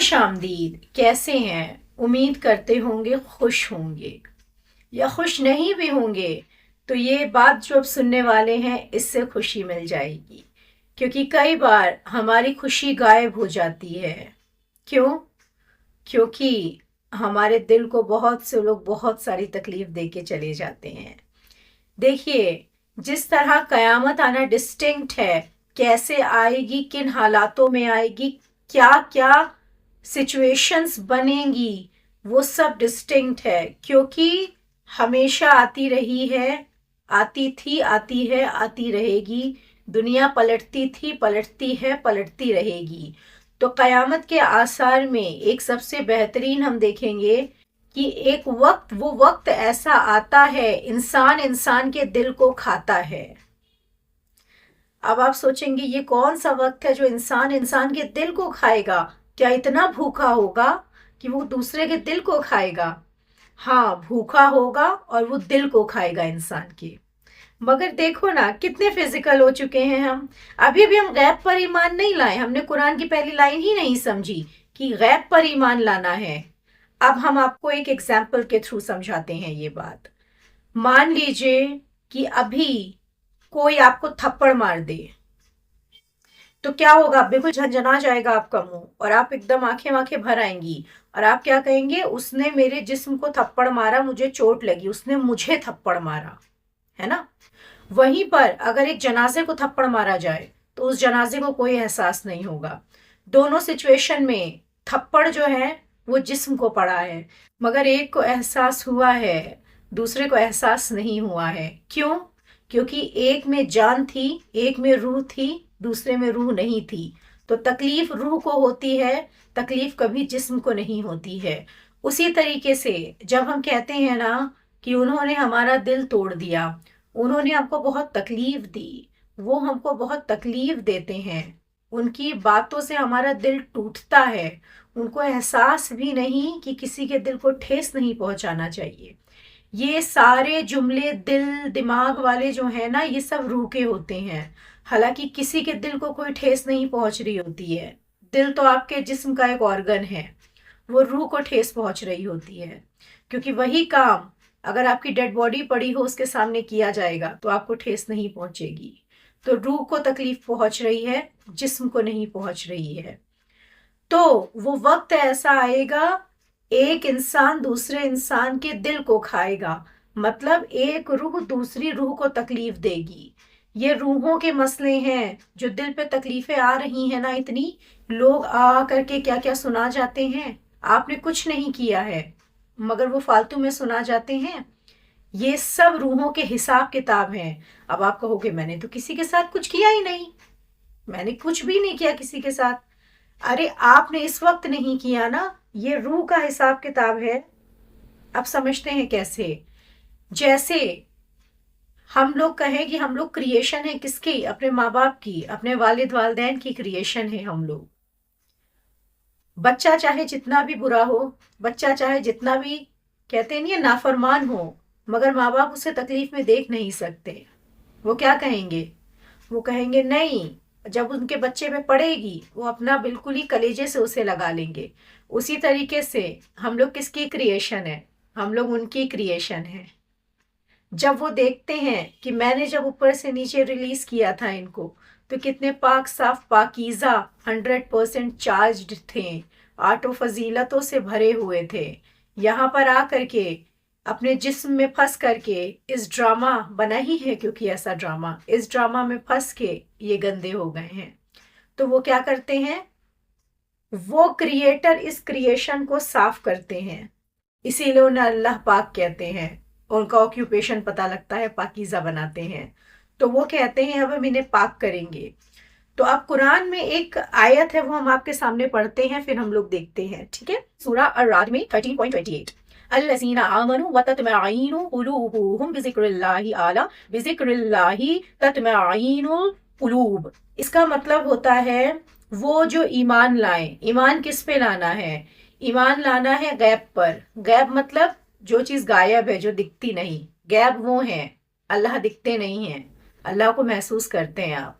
खुश आमदीद। कैसे हैं? उम्मीद करते होंगे खुश होंगे, या खुश नहीं भी होंगे तो ये बात जो अब सुनने वाले हैं इससे खुशी मिल जाएगी, क्योंकि कई बार हमारी खुशी गायब हो जाती है। क्यों? क्योंकि हमारे दिल को बहुत से लोग बहुत सारी तकलीफ दे के चले जाते हैं। देखिए, जिस तरह कयामत आना डिस्टिंक्ट है, कैसे आएगी, किन हालातों में आएगी, क्या क्या सिचुएशंस बनेंगी, वो सब डिस्टिंक्ट है, क्योंकि हमेशा आती रही है, आती थी, आती है, आती रहेगी। दुनिया पलटती थी, पलटती है, पलटती रहेगी। तो कयामत के आसार में एक सबसे बेहतरीन हम देखेंगे कि एक वक्त, वो वक्त ऐसा आता है, इंसान इंसान के दिल को खाता है। अब आप सोचेंगे ये कौन सा वक्त है जो इंसान इंसान के दिल को खाएगा? क्या इतना भूखा होगा कि वो दूसरे के दिल को खाएगा? हाँ, भूखा होगा और वो दिल को खाएगा इंसान के। मगर देखो ना, कितने फिजिकल हो चुके हैं हम। अभी भी हम गैब पर ईमान नहीं लाए। हमने कुरान की पहली लाइन ही नहीं समझी कि गैब पर ईमान लाना है। अब हम आपको एक एग्जाम्पल के थ्रू समझाते हैं ये बात। मान लीजिए कि अभी कोई आपको थप्पड़ मार दे, तो क्या होगा? बिल्कुल झंझना जाएगा आपका मुंह और आप एकदम आंखें आंखें भर आएंगी और आप क्या कहेंगे? उसने मेरे जिस्म को थप्पड़ मारा, मुझे चोट लगी, उसने मुझे थप्पड़ मारा, है ना? वहीं पर अगर एक जनाजे को थप्पड़ मारा जाए तो उस जनाजे को कोई एहसास नहीं होगा। दोनों सिचुएशन में थप्पड़ जो है वो जिस्म को पड़ा है, मगर एक को एहसास हुआ है, दूसरे को एहसास नहीं हुआ है। क्यों? क्योंकि एक में जान थी, एक में रूह थी, दूसरे में रूह नहीं थी। तो तकलीफ रूह को होती है, तकलीफ कभी जिस्म को नहीं होती है। उसी तरीके से जब हम कहते हैं ना कि उन्होंने हमारा दिल तोड़ दिया, उन्होंने हमको बहुत तकलीफ दी, वो हमको बहुत तकलीफ देते हैं, उनकी बातों से हमारा दिल टूटता है, उनको एहसास भी नहीं कि किसी के दिल को ठेस नहीं पहुंचाना चाहिए। ये सारे जुमले दिल दिमाग वाले जो हैं ना, ये सब रूह के होते हैं। हालांकि किसी के दिल को कोई ठेस नहीं पहुंच रही होती है। दिल तो आपके जिस्म का एक ऑर्गन है, वो रूह को ठेस पहुंच रही होती है। क्योंकि वही काम अगर आपकी डेड बॉडी पड़ी हो उसके सामने किया जाएगा तो आपको ठेस नहीं पहुंचेगी। तो रूह को तकलीफ पहुंच रही है, जिस्म को नहीं पहुंच रही है। तो वो वक्त ऐसा आएगा, एक इंसान दूसरे इंसान के दिल को खाएगा। मतलब एक रूह दूसरी रूह को तकलीफ देगी। ये रूहों के मसले हैं। जो दिल पे तकलीफें आ रही हैं ना, इतनी लोग आ करके क्या क्या सुना जाते हैं। आपने कुछ नहीं किया है मगर वो फालतू में सुना जाते हैं। ये सब रूहों के हिसाब किताब हैं। अब आप कहोगे मैंने तो किसी के साथ कुछ किया ही नहीं, मैंने कुछ भी नहीं किया किसी के साथ। अरे आपने इस वक्त नहीं किया ना, ये रूह का हिसाब किताब है। अब समझते हैं कैसे? जैसे हम लोग कहें कि हम लोग क्रिएशन है किसकी? अपने माँ बाप की, अपने वालिद वालिदैन की क्रिएशन है हम लोग। बच्चा चाहे जितना भी बुरा हो, बच्चा चाहे जितना भी, कहते नहीं है, नाफरमान हो, मगर माँ बाप उसे तकलीफ में देख नहीं सकते। वो क्या कहेंगे? वो कहेंगे नहीं, जब उनके बच्चे पे पड़ेगी वो अपना बिल्कुल ही कलेजे से उसे लगा लेंगे। उसी तरीके से हम लोग किसकी क्रिएशन है? हम लोग उनकी क्रिएशन है। जब वो देखते हैं कि मैंने जब ऊपर से नीचे रिलीज किया था इनको, तो कितने पाक साफ पाकीज़ा 100% चार्ज्ड थे, आटो फजीलतों से भरे हुए थे। यहाँ पर आ करके अपने जिस्म में फंस करके इस ड्रामा बना ही है, क्योंकि ऐसा ड्रामा, इस ड्रामा में फंस के ये गंदे हो गए हैं। तो वो क्या करते हैं? वो क्रिएटर इस क्रिएशन को साफ करते हैं। इसीलिए उन्हें अल्लाह पाक कहते हैं। उनका ऑक्यूपेशन पता लगता है, पाकीज़ा बनाते हैं। तो वो कहते हैं अब हम इन्हें पाक करेंगे। तो अब कुरान में एक आयत है, वो हम आपके सामने पढ़ते हैं, फिर हम लोग देखते हैं, ठीक है? सूरा अर-राद में 13.28, अल्लज़ीना आमनू व तत्मईनु कुलूबुहुम बिज़िक्रिल्लाहि आला बिज़िक्रिल्लाहि तत्मईनुल कुलूब। इसका मतलब होता है वो जो ईमान लाए। ईमान किस पे लाना है? ईमान लाना है गैब पर। गैब मतलब जो चीज़ गायब है, जो दिखती नहीं। गैब वो है, अल्लाह दिखते नहीं हैं, अल्लाह को महसूस करते हैं आप।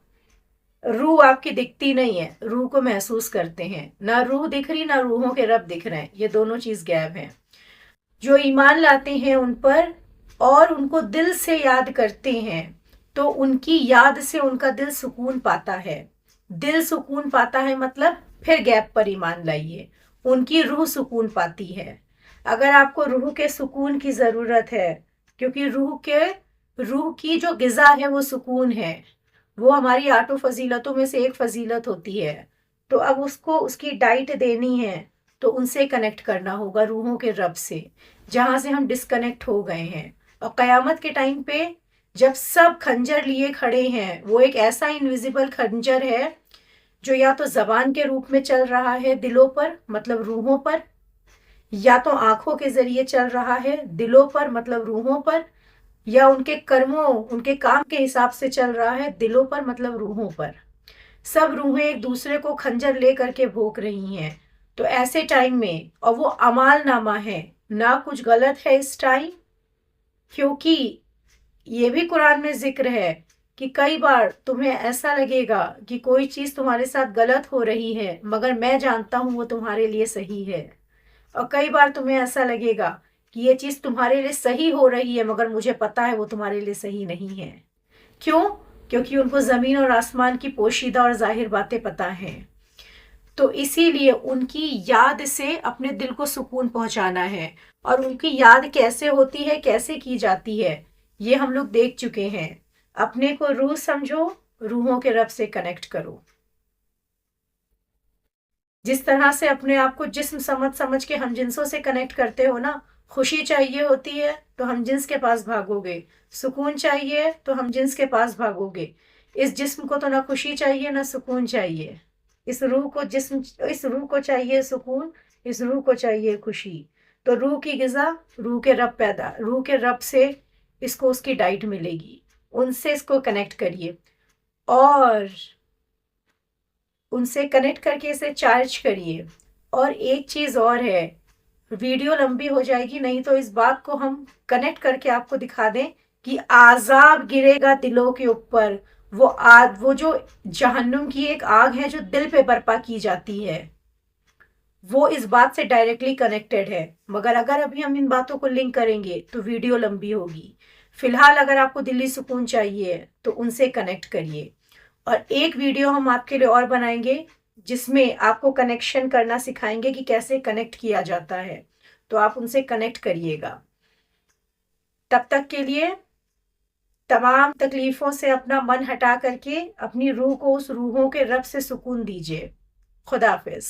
रूह आपकी दिखती नहीं है, रूह को महसूस करते हैं। ना रूह दिख रही, ना रूहों के रब दिख रहे हैं, ये दोनों चीज गैब हैं। जो ईमान लाते हैं उन पर और उनको दिल से याद करते हैं, तो उनकी याद से उनका दिल सुकून पाता है। दिल सुकून पाता है मतलब फिर गैब पर ईमान लाइए, उनकी रूह सुकून पाती है। अगर आपको रूह के सुकून की ज़रूरत है, क्योंकि रूह की जो ग़िज़ा है वो सुकून है, वो हमारी 8 फजीलतों में से एक फजीलत होती है। तो अब उसको उसकी डाइट देनी है, तो उनसे कनेक्ट करना होगा, रूहों के रब से, जहाँ से हम डिस्कनेक्ट हो गए हैं। और क़यामत के टाइम पे जब सब खंजर लिए खड़े हैं, वो एक ऐसा इनविजिबल खंजर है जो या तो ज़बान के रूप में चल रहा है दिलों पर, मतलब रूहों पर, या तो आंखों के ज़रिए चल रहा है दिलों पर, मतलब रूहों पर, या उनके कर्मों, उनके काम के हिसाब से चल रहा है दिलों पर, मतलब रूहों पर। सब रूहें एक दूसरे को खंजर ले करके भोंक रही हैं। तो ऐसे टाइम में, और वो अमाल नामा है, ना कुछ गलत है इस टाइम, क्योंकि ये भी कुरान में जिक्र है कि कई बार तुम्हें ऐसा लगेगा कि कोई चीज़ तुम्हारे साथ गलत हो रही है, मगर मैं जानता हूँ वो तुम्हारे लिए सही है। और कई बार तुम्हें ऐसा लगेगा कि ये चीज़ तुम्हारे लिए सही हो रही है, मगर मुझे पता है वो तुम्हारे लिए सही नहीं है। क्यों? क्योंकि उनको ज़मीन और आसमान की पोशीदा और ज़ाहिर बातें पता हैं। तो इसीलिए उनकी याद से अपने दिल को सुकून पहुंचाना है। और उनकी याद कैसे होती है, कैसे की जाती है, ये हम लोग देख चुके हैं। अपने को रूह समझो, रूहों के रब से कनेक्ट करो। जिस तरह से अपने आप को जिस्म समझ समझ के हम जिन्सों से कनेक्ट करते हो ना, खुशी चाहिए होती है तो हम जिन्स के पास भागोगे, सुकून चाहिए तो हम जिन्स के पास भागोगे। इस जिस्म को तो ना खुशी चाहिए ना सुकून चाहिए। इस रूह को चाहिए सुकून, इस रूह को चाहिए खुशी। तो रूह की ग़िज़ा, रूह के रब से इसको उसकी डाइट मिलेगी। उनसे इसको कनेक्ट करिए और उनसे कनेक्ट करके इसे चार्ज करिए। और एक चीज़ और है, वीडियो लंबी हो जाएगी, नहीं तो इस बात को हम कनेक्ट करके आपको दिखा दें कि आज़ाब गिरेगा दिलों के ऊपर। वो जो जहन्नुम की एक आग है जो दिल पे बर्पा की जाती है, वो इस बात से डायरेक्टली कनेक्टेड है। मगर अगर अभी हम इन बातों को लिंक करेंगे तो वीडियो लंबी होगी। फिलहाल अगर आपको दिल्ली सुकून चाहिए तो उनसे कनेक्ट करिए। और एक वीडियो हम आपके लिए और बनाएंगे जिसमें आपको कनेक्शन करना सिखाएंगे कि कैसे कनेक्ट किया जाता है, तो आप उनसे कनेक्ट करिएगा। तब तक के लिए तमाम तकलीफ़ों से अपना मन हटा करके अपनी रूह को उस रूहों के रब से सुकून दीजिए। खुदा हाफिज़।